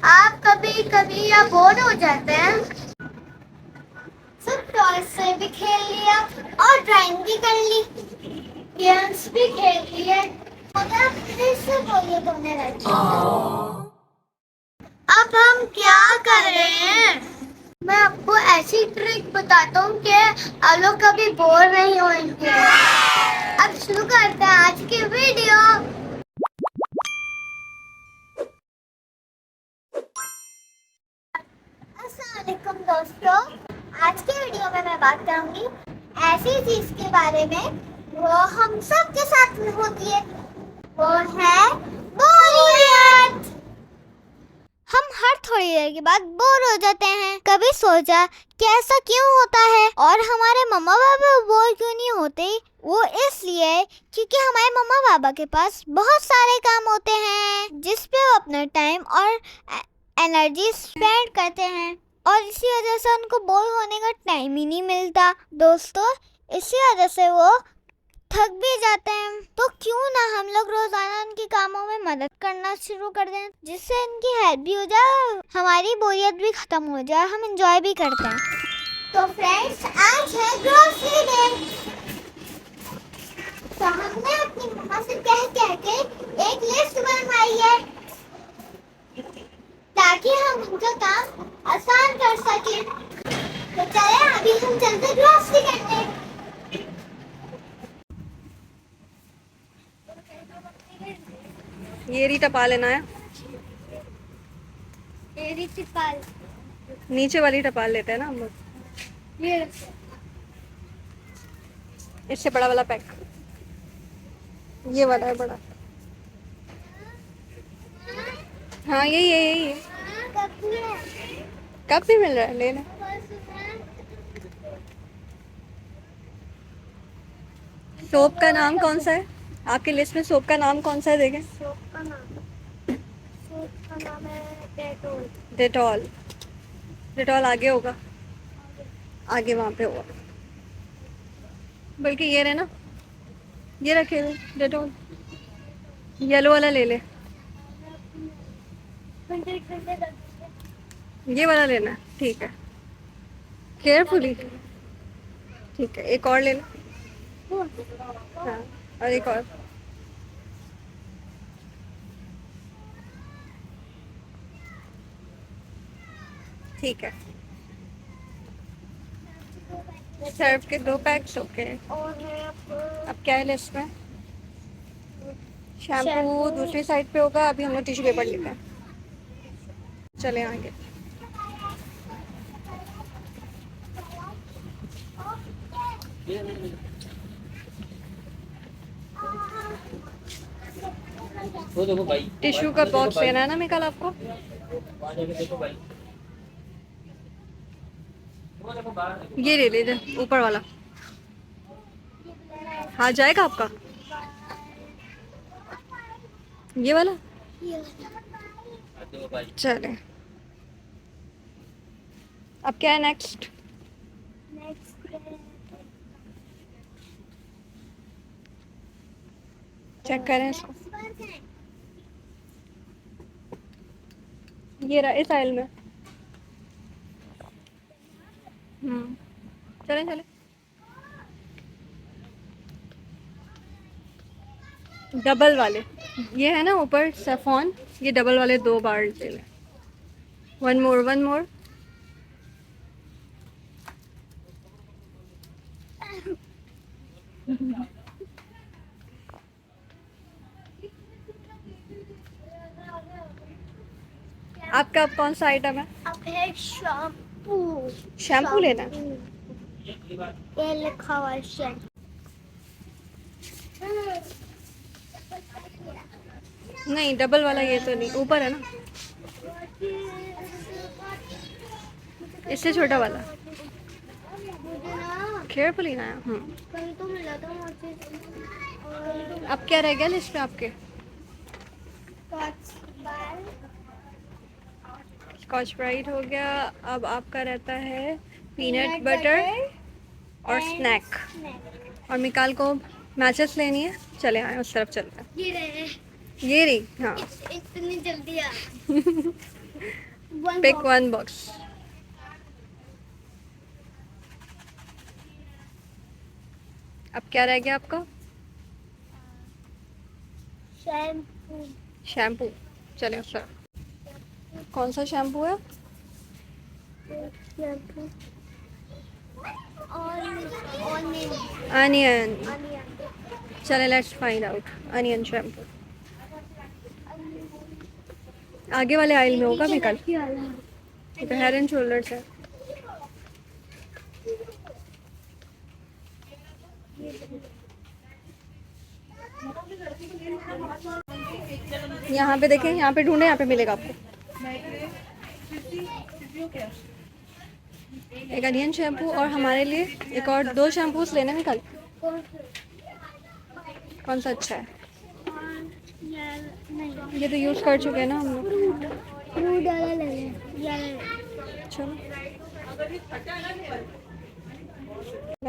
आप कभी कभी या बोर हो जाते हैं? सब टॉयज से भी खेल लिया और ड्राइंग भी कर ली, गेम्स भी खेल लिए, मगर फिर से बोरियत होने लगी। अब हम क्या करें? मैं आपको ऐसी ट्रिक बताता हूँ कि आप लोग कभी बोर नहीं होंगे। अब शुरू करते हैं आज की वीडियो। अस्सलाम वालेकुम दोस्तों, आज के वीडियो में मैं बात करूंगी ऐसी चीज के बारे में वो हम सब के साथ में होती है, वो है बोरियत। हम हर थोड़ी देर के बाद बोर हो जाते हैं। कभी सोचा कि ऐसा क्यों होता है और हमारे मम्मा पापा बोर क्यों नहीं होते? वो इसलिए क्योंकि हमारे मम्मा पापा के पास बहुत सारे काम होते हैं जिस पे वो अपना टाइम और एनर्जी स्पेंड करते हैं और इसी वजह से उनको बोर होने का टाइम ही नहीं मिलता दोस्तों। इसी वजह से वो थक भी जाते हैं। तो क्यों ना हम लोग रोजाना उनके कामों में मदद करना शुरू कर दें, जिससे इनकी हेल्प भी हो जाए, हमारी बोरियत भी खत्म हो जाए, हम एंजॉय भी करते हैं। तो फ्रेंड्स, आज है ग्रोसरी डे। तो हमने अपनी मम्मा से कह के एक लिस्ट बनवाई है ताकि हम उनका काम आसान कर सकें। तो चले अभी हम चलते ग्रोसरी करने। ये री टपा लेना है, ये टिपाल, नीचे वाली टपा लेते हैं ना हम लोग। ये इससे बड़ा वाला पैक, ये वाला है बड़ा। हाँ यही कप भी मिल रहा है, लेना। सोप का नाम कौन सा है आपके लिस्ट में? सोप का नाम कौन सा है, देखें। सोप का नाम है डेटोल। डेटॉल। डेटॉल आगे होगा, आगे वहाँ पे होगा, बल्कि ये रहे ना, ये रखे हुए डेटॉल। येलो वाला ले ले, ये वाला लेना है, ठीक है। केयरफुली, ठीक है। एक और ले लो। हाँ, और एक और। ठीक है, सर्फ के 2 पैक्स। ओके, अब क्या है लिस्ट में? शैम्पू दूसरी साइड पे होगा। अभी हम लोग टिश्यू पेपर लेते हैं, चले आगे। वो देखो भाई, टिश्यू का बॉक्स लेना है ना मैं कल आपको। देखो भाई, वो देखो बाहर देखो। ये ले लीजिए, ऊपर वाला। हाँ, जाएगा आपका ये वाला। देखो भाई, चले, अब क्या है नेक्स्ट? चेक करें इसको। ये रहा इस आइल में। चले चले। डबल वाले ये है ना ऊपर सैफॉन, ये डबल वाले 2 बार ले लें। One more. आपका अब कौन सा आइटम है? अब है शैम्पू। शैम्पू लेना है? ये लिखा हुआ है शैम्पू। नहीं, डबल वाला ये तो नहीं, ऊपर है ना, इससे छोटा वाला। केयरफुली ना। कहीं तो मिला था मुझे। अब क्या रह गया लिस्ट में आपके? स्कॉच ब्राइट हो गया। अब आपका रहता है पीनट बटर और स्नैक। और मिकाल को मैचेस लेनी है, चले आए उस तरफ चलते हैं। ये रहे, ये रही, हाँ। इतनी जल्दी आ पिक वन बॉक्स। अब क्या रह गया आपका? शैम्पू। शैम्पू। चले सर, कौन सा शैम्पू है? Shampoo onion. अनियन। ऑनियन। चले let's find out. Onion shampoo आगे वाले आइल में होगा निकल। ये तो हेड एंड शोल्डर्स है। यहाँ पे देखें, यहाँ पे ढूंढे, यहाँ पे मिलेगा आपको। एक अनियन शैम्पू और हमारे लिए एक और 2 शैम्पूस लेने में कल। कौन सा अच्छा है? ये तो यूज़ कर चुके हैं ना हम लोग। फ्रूट वाला ले लें। चलो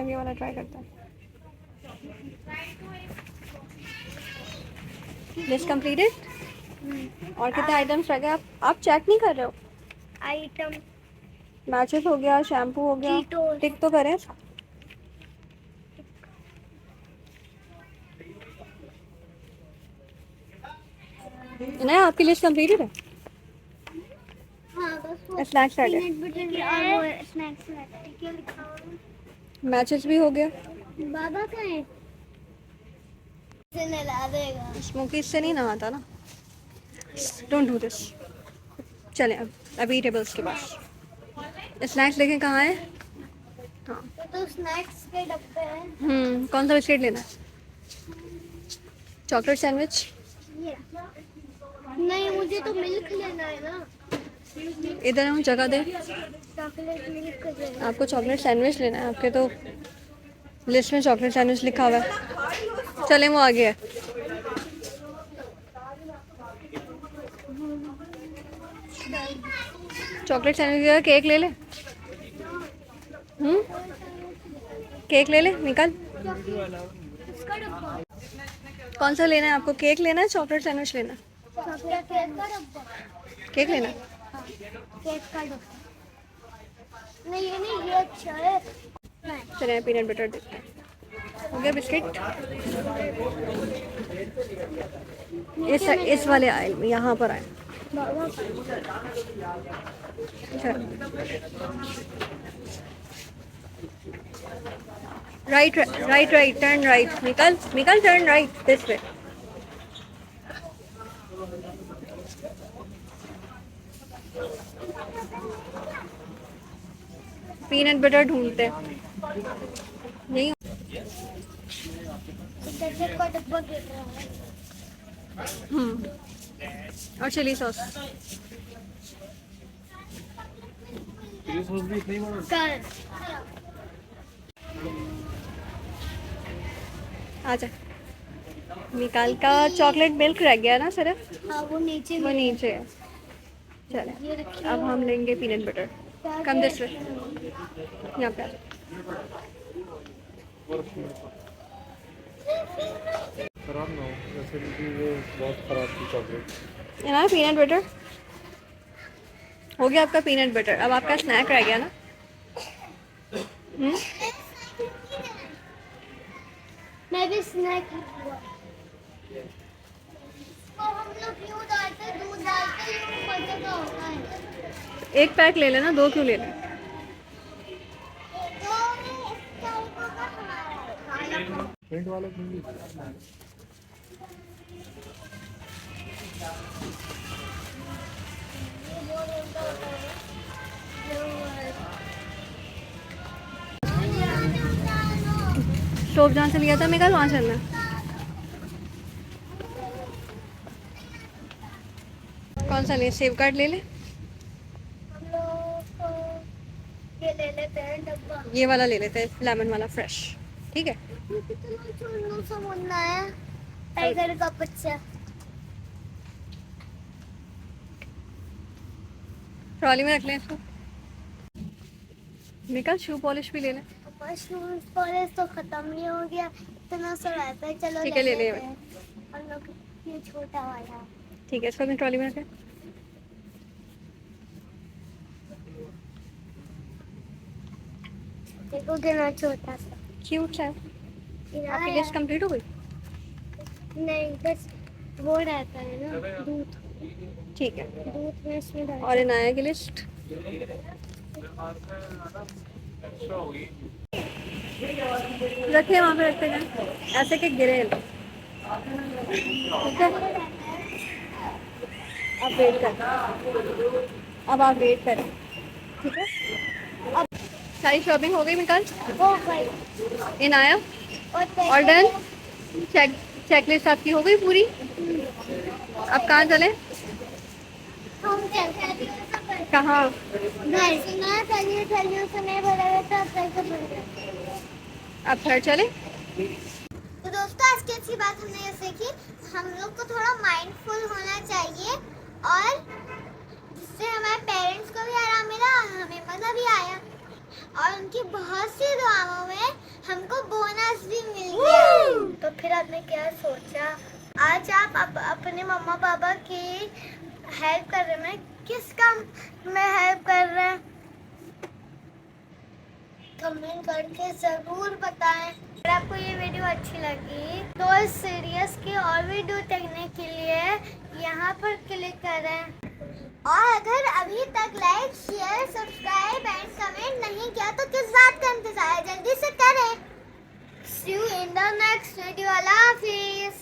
ये वाला ट्राई करता है। List completed. और कितने आइटम्स रह गए? आप चेक नहीं कर रहे हो? आइटम मैचेस हो गया, शैम्पू हो गया, Cheetos। टिक तो करें। नहीं, आपकी लिस्ट कंप्लीटेड है। हाँ बस वो स्नैक्स रह गए। पीनट बटर और वो स्नैक्स क्या लिखा हुआ मैचेस भी हो गया। है? बाबा कहाँ है? इसे नहला देगा। स्मोकी इससे नहीं नहाता ना। Don't do this. चले अब अभी टेबल्स के पास। स्नैक्स देखें कहाँ है। हाँ, तो स्नैक्स के डब्बे हैं। कौन सा बिस्किट लेना है? Chocolate sandwich. ये नहीं, मुझे तो मिल्क लेना है ना। इधर हम जगह दे। चॉकलेट मिल्क लेना है। आपको चॉकलेट सैंडविच लेना है? आपके तो लिस्ट में चॉकलेट सैंडविच लिखा हुआ है। चलें वो आगे है। चॉकलेट सैंडविच का केक ले ले। केक ले ले, निकल। इसका डब्बा। कौन सा लेना है आपको? केक लेना है, चॉकलेट सैंडविच लेना है? चॉकलेट केक का डब्बा। केक लेना है? हाँ, केक का डब्बा। नहीं ये नहीं, ये अच्छा है। नहीं। चलिए पीनट बटर देखते हैं। हो गया बिस्किट। इस वाले आइल में, यहाँ पर आए। बाबा right right right, turn right. निकल निकल, turn right this way. Peanut butter ढूंढते हैं। यही। केचप का डब्बा गिर रहा है। और चिली सॉस। कर। आजा। निकाल का चॉकलेट मिल्क रह गया ना सिर्फ। हाँ वो नीचे वो में। नीचे है। चले ये रखिए। अब हम लेंगे peanut butter. Come this way, यहाँ पे आ जाओ। खराब ना हो, जैसे कि वो बहुत खराब थी चॉकलेट। ये ना पीनट बटर हो गया आपका। Peanut butter. अब आपका स्नैक रह गया ना। मैं भी स्नैक हम लोग क्यों डालते, दूध डालते, ये मजे का होता है। एक पैक ले लेना, 2 क्यों ले लें? प्रिंट वाले भी स्टोव जहाँ से लिया था मैं कल, वहाँ चलना है। कौन सा ले? सेव कार्ड ले ले। हम लोग ये ले लेते हैं डब्बा। ये वाला ले लेते हैं, लेमन वाला फ्रेश। ठीक है। ये कितना चुन्नू सा मुन्ना है, टाइगर का बच्चा। ट्रॉली में रख लें इसको। निकल शू पॉलिश भी ले लें। शूज पॉलिश तो खत्म ही हो गया, इतना सा रहता है। चलो ठीक है, ले ले। लेते हैं। हम लोग ये छोटा वाला। ठीक है, इसको अपनी ट्रॉली में रखें। देखो कितना छोटा सा। क्यूट है। आपकी लिस्ट कंप्लीट हो गई? नहीं, बस वो रहता है ना दूध, ठीक है। दूध में इसमें डाल और इनाया की लिस्ट? रखिए वहाँ पे, रखते जाए ऐसे के गिरे। ठीक है, अब वेट कर, अब आप वेट करें। ठीक है, अब सारी शॉपिंग हो गई मिकाल? हो गई। इनाया और और डन? चेकलिस्ट आपकी हो गई पूरी? अब कहाँ चले? हम चलते कहाँ? घर से ना चलिए से नहीं भरा हुआ था, अब कैसे भर गया? अब घर चले? तो दोस्तों आज की अच्छी बात हमने ये सीखी, हम लोग को थोड़ा माइंडफुल होना चाहिए और जिससे हमारे पेरेंट्स को भी आराम मिला और हमें मज़ा भी आया और उनकी बहुत सी दुआओं में हमको बोनस भी मिल गया। तो फिर आपने क्या सोचा, आज आप अपने मम्मा पापा की हेल्प कर रहे हैं, किस काम में हेल्प कर रहे हैं कमेंट करके ज़रूर बताएं। अगर आपको ये वीडियो अच्छी लगी तो इस सीरीज की और वीडियो देखने के लिए यहाँ पर क्लिक करें और अगर अभी तक like share subscribe and comment नहीं किया तो किस बात का इंतजार है, जल्दी से करें। See you in the next video. Allah Hafiz.